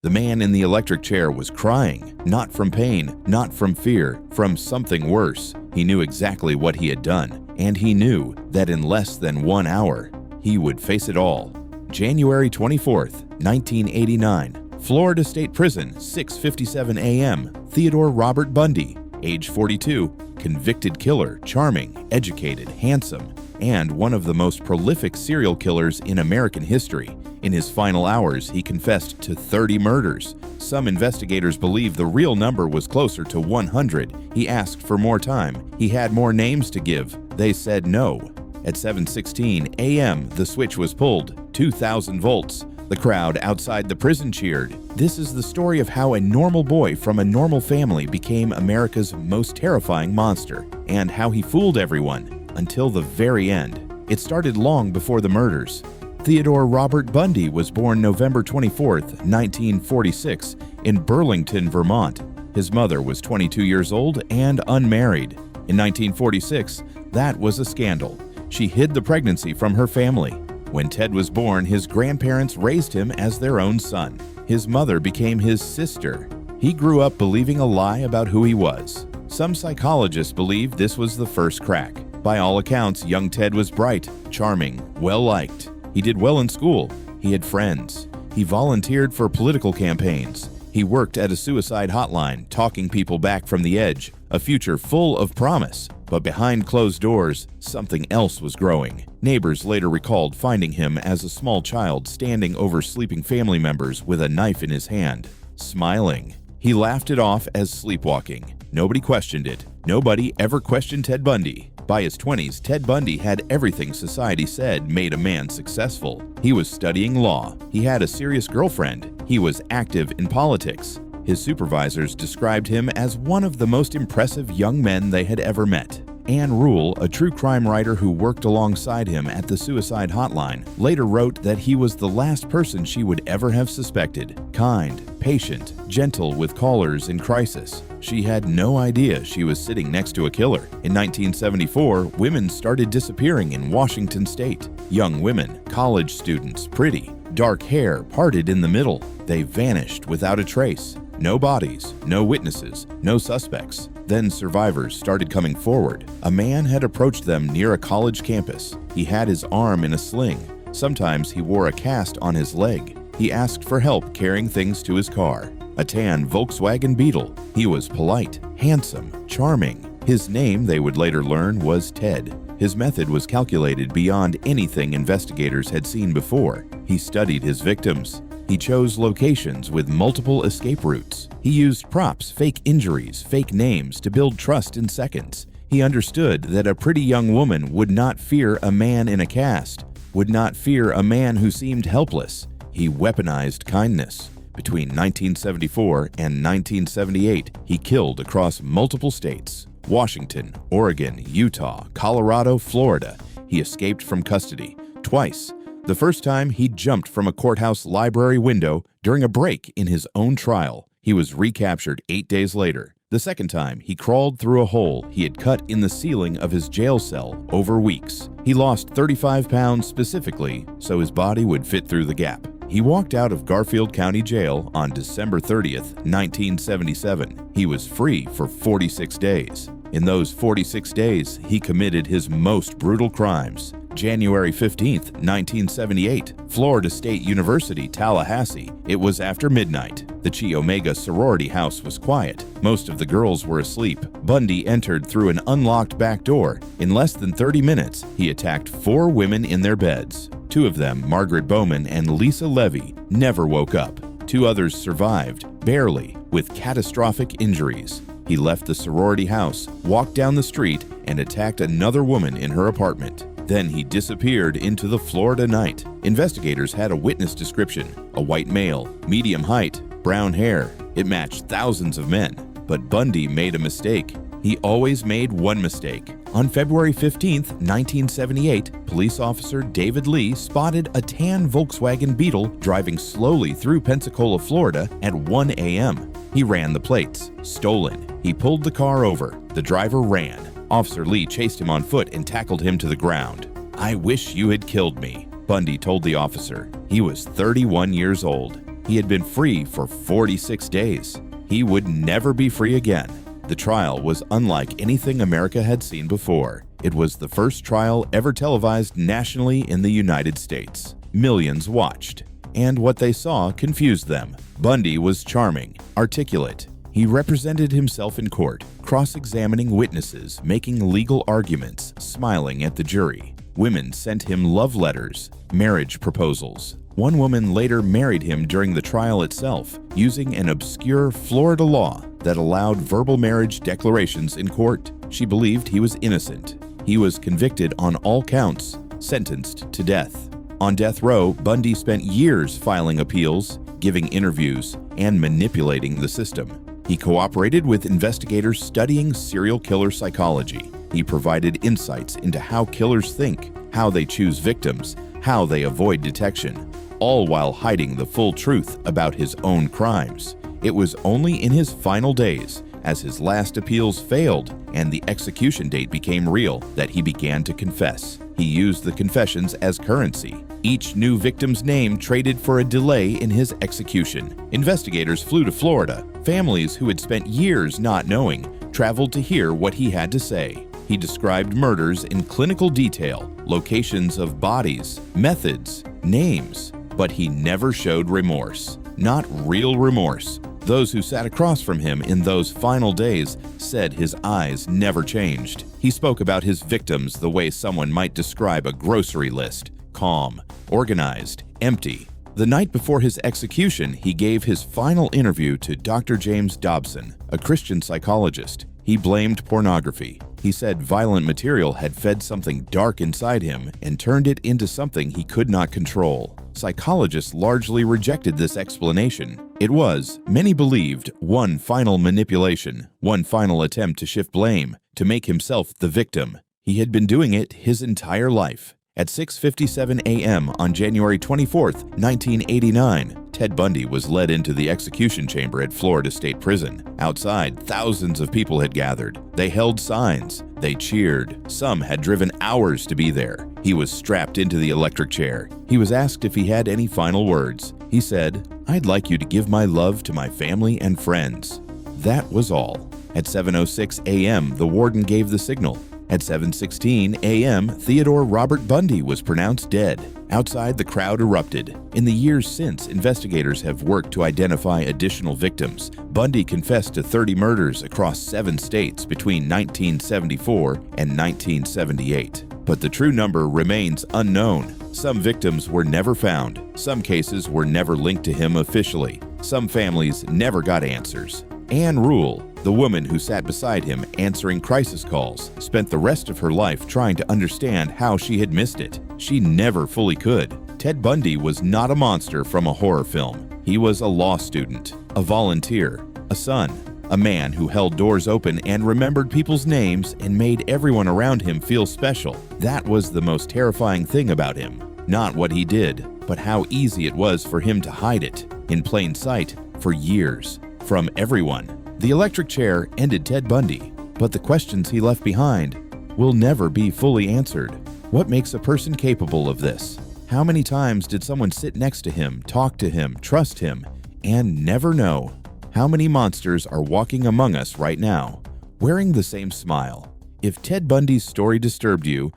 The man in the electric chair was crying, not from pain, not from fear, from something worse. He knew exactly what he had done, and he knew that in less than 1 hour, he would face it all. January 24th, 1989, Florida State Prison, 6:57 a.m., Theodore Robert Bundy, age 42, convicted killer, charming, educated, handsome, and one of the most prolific serial killers in American history. In his final hours, he confessed to 30 murders. Some investigators believe the real number was closer to 100. He asked for more time. He had more names to give. They said no. At 7:16 a.m., the switch was pulled, 2,000 volts. The crowd outside the prison cheered. This is the story of how a normal boy from a normal family became America's most terrifying monster, and how he fooled everyone until the very end. It started long before the murders. Theodore Robert Bundy was born November 24, 1946, in Burlington, Vermont. His mother was 22 years old and unmarried. In 1946, that was a scandal. She hid the pregnancy from her family. When Ted was born, his grandparents raised him as their own son. His mother became his sister. He grew up believing a lie about who he was. Some psychologists believe this was the first crack. By all accounts, young Ted was bright, charming, well-liked. He did well in school. He had friends. He volunteered for political campaigns. He worked at a suicide hotline, talking people back from the edge, a future full of promise. But behind closed doors, something else was growing. Neighbors later recalled finding him as a small child standing over sleeping family members with a knife in his hand, smiling. He laughed it off as sleepwalking. Nobody questioned it. Nobody ever questioned Ted Bundy. By his 20s, Ted Bundy had everything society said made a man successful. He was studying law. He had a serious girlfriend. He was active in politics. His supervisors described him as one of the most impressive young men they had ever met. Ann Rule, a true crime writer who worked alongside him at the suicide hotline, later wrote that he was the last person she would ever have suspected. Kind, patient, gentle with callers in crisis. She had no idea she was sitting next to a killer. In 1974, women started disappearing in Washington state. Young women, college students, pretty, dark hair parted in the middle. They vanished without a trace. No bodies, no witnesses, no suspects. Then survivors started coming forward. A man had approached them near a college campus. He had his arm in a sling. Sometimes he wore a cast on his leg. He asked for help carrying things to his car. A tan Volkswagen Beetle. He was polite, handsome, charming. His name, they would later learn, was Ted. His method was calculated beyond anything investigators had seen before. He studied his victims. He chose locations with multiple escape routes. He used props, fake injuries, fake names to build trust in seconds. He understood that a pretty young woman would not fear a man in a cast, would not fear a man who seemed helpless. He weaponized kindness. Between 1974 and 1978, he killed across multiple states: Washington, Oregon, Utah, Colorado, Florida. He escaped from custody twice. The first time, he jumped from a courthouse library window during a break in his own trial. He was recaptured 8 days later. The second time, he crawled through a hole he had cut in the ceiling of his jail cell over weeks. He lost 35 pounds specifically so his body would fit through the gap. He walked out of Garfield County Jail on December 30th, 1977. He was free for 46 days. In those 46 days, he committed his most brutal crimes. January 15th, 1978, Florida State University, Tallahassee. It was after midnight. The Chi Omega sorority house was quiet. Most of the girls were asleep. Bundy entered through an unlocked back door. In less than 30 minutes, he attacked 4 women in their beds. 2 of them, Margaret Bowman and Lisa Levy, never woke up. 2 others survived, barely, with catastrophic injuries. He left the sorority house, walked down the street, and attacked another woman in her apartment. Then he disappeared into the Florida night. Investigators had a witness description: a white male, medium height, brown hair. It matched thousands of men. But Bundy made a mistake. He always made one mistake. On February 15, 1978, police officer David Lee spotted a tan Volkswagen Beetle driving slowly through Pensacola, Florida at 1 a.m. He ran the plates. Stolen. He pulled the car over. The driver ran. Officer Lee chased him on foot and tackled him to the ground. "I wish you had killed me," Bundy told the officer. He was 31 years old. He had been free for 46 days. He would never be free again. The trial was unlike anything America had seen before. It was the first trial ever televised nationally in the United States. Millions watched, and what they saw confused them. Bundy was charming, articulate. He represented himself in court, cross-examining witnesses, making legal arguments, smiling at the jury. Women sent him love letters, marriage proposals. One woman later married him during the trial itself, using an obscure Florida law that allowed verbal marriage declarations in court. She believed he was innocent. He was convicted on all counts, sentenced to death. On death row, Bundy spent years filing appeals, giving interviews, and manipulating the system. He cooperated with investigators studying serial killer psychology. He provided insights into how killers think, how they choose victims, how they avoid detection, all while hiding the full truth about his own crimes. It was only in his final days, as his last appeals failed and the execution date became real, that he began to confess. He used the confessions as currency. Each new victim's name traded for a delay in his execution. Investigators flew to Florida. Families who had spent years not knowing traveled to hear what he had to say. He described murders in clinical detail, locations of bodies, methods, names, but he never showed remorse. Not real remorse. Those who sat across from him in those final days said his eyes never changed. He spoke about his victims the way someone might describe a grocery list: calm, organized, empty. The night before his execution, he gave his final interview to Dr. James Dobson, a Christian psychologist. He blamed pornography. He said violent material had fed something dark inside him and turned it into something he could not control. Psychologists largely rejected this explanation. It was, many believed, one final manipulation, one final attempt to shift blame, to make himself the victim. He had been doing it his entire life. At 6:57 a.m. on January 24, 1989, Ted Bundy was led into the execution chamber at Florida State Prison. Outside, thousands of people had gathered. They held signs. They cheered. Some had driven hours to be there. He was strapped into the electric chair. He was asked if he had any final words. He said, "I'd like you to give my love to my family and friends." That was all. At 7:06 a.m., the warden gave the signal. At 7:16 a.m., Theodore Robert Bundy was pronounced dead. Outside, the crowd erupted. In the years since, investigators have worked to identify additional victims. Bundy confessed to 30 murders across 7 states between 1974 and 1978. But the true number remains unknown. Some victims were never found. Some cases were never linked to him officially. Some families never got answers. Ann Rule, the woman who sat beside him answering crisis calls, spent the rest of her life trying to understand how she had missed it. She never fully could. Ted Bundy was not a monster from a horror film. He was a law student, a volunteer, a son, a man who held doors open and remembered people's names and made everyone around him feel special. That was the most terrifying thing about him. Not what he did, but how easy it was for him to hide it, in plain sight, for years. From everyone. The electric chair ended Ted Bundy, but the questions he left behind will never be fully answered. What makes a person capable of this? How many times did someone sit next to him, talk to him, trust him, and never know? How many monsters are walking among us right now, wearing the same smile? If Ted Bundy's story disturbed you,